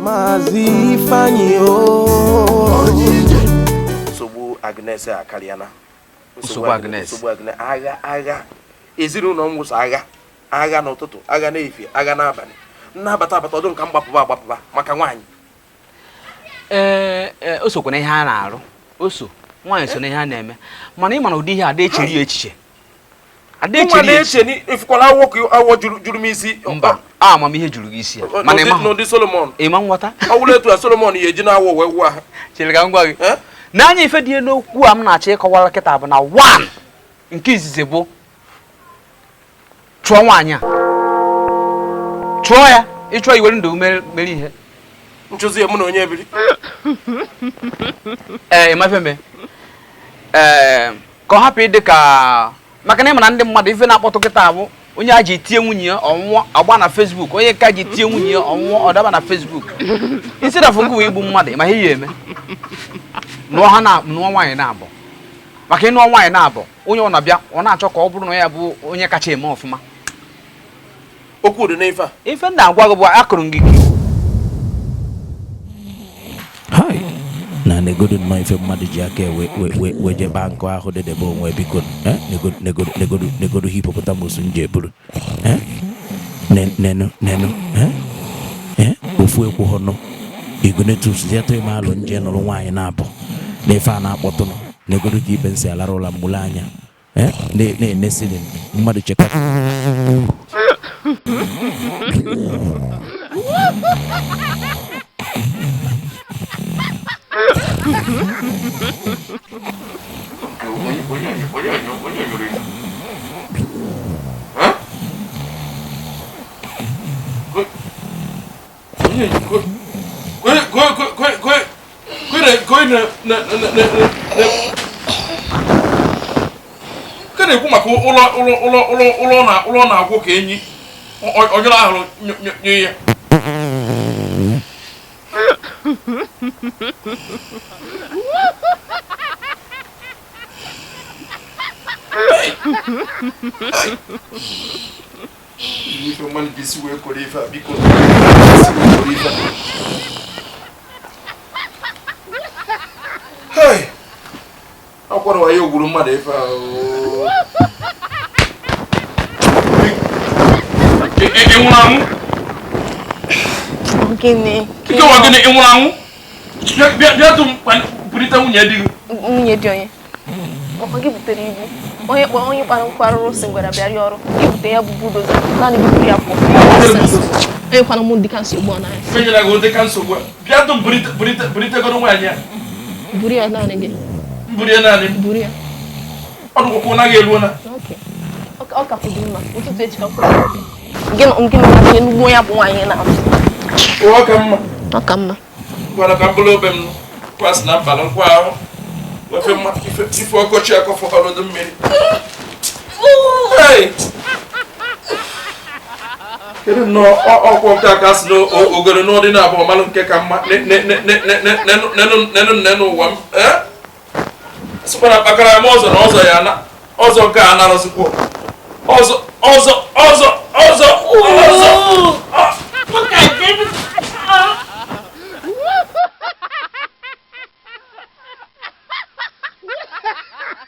Mazi Fanyo Sobu Agnes Akaliana Sobu Agnes Aga Eziru no musa aga n'ụtụtụ aga n'efi aga n'abalị nnabata abata ọdụ nka mgbapụba maka nwaanyị osokwa na ihe a na-arụ oso nwaanyị so na ihe a na-eme mana ịma na ụdị ihe ada echeri echiche ada echeri ifukwala awọ juru m isi mba amamihe juru gị isi mana ịma n'ụdị Solomon ịma nghọta ọwụla etu a Solomon ya eji na-awọ wee wụọ ha chere ka m gwa gị n'anya ife dị n'okwu a m na-achọ ịkọwara kịta bụ na 1 nke izizi bụ chụọ nwaanyị a chụọ ya ịchụọ iwere ndụ mere ihe nchụzi ya mụ na onye ebiri ịmafeme ka ọ hapụ ịdị ka maka na ịma na ndị mmadụ ife na-akpọtụ kịta bụ onye a ji tie nwunye ya ọnwụọ agba na Facebook onye ka ji tie nwunye ya ọnwụọ ọdaba na Facebook instead of ngụ igbu mmadụ ma ihe ya eme nụọ nwaanyị na-abụ maka ịnụọ nwaanyị na-abụ onye ọ na-abịa ọ na-achọ ka ọ bụrụ na ya bụ onye kacha eme ọfụma okwu dị n'ife a ife ndị agwa gị bụ akụrụ ngị hai na negodo no ife mmadụ ji aka weje bank ahụ dedebe onwe biko negodo hippopotamus nje buru nenu ofu ekwu hono igonetus jeto ime alụ nje nụrụ nwaanyị na-abụ n'ife a na-akpọtụ negodo ka ibe nsị alara ụla mgbulu anya na-enesili mmadụ cheka Kene ekwu maka ụlọ na-agwụ ka enyi onyere ahụrụ nye ya ife mmadụ bisi wee kọrọ ife a biko akwara wa ya ogwuru mmadụ ife a ịnwụrụ anwụ gịnị ịnwụrụ anwụ bịa tụ pụrịta nwunye di onye ọ gị butere ibu onye kparụrụ si gwara bịara ọrụ ibute ya bụ budoza naanị gị buru ya pụọ onye kwana mụ dịka nsogbu na ya fenyere gị dịka nsogbu bịa tụ pụrịtegoro nwaanyị a buru ya naanị gị buru ya naanị buru ya ọdụkwụkwụ naghị eruo na ọ ka fụdụ mma ụtụtụ echi ka gị na n'ugbo ya bụ nwaanyị na-abụ ọ ka mma gwara ka mkpụrụ obe m kwasị na mbalị nkwa ahụ wefe mma ife ọkọchị akọfọ ọrụdụ mmiri kedu nnọọ ọkwọ nke aka sị n'ogoro n'ụdị na-abụ ọmalụ nke ka mma nenu ụwa m sịkwa na kpakara m ọzọ na ọzọ ya na ọzọ nke a narọzikwa ọzọ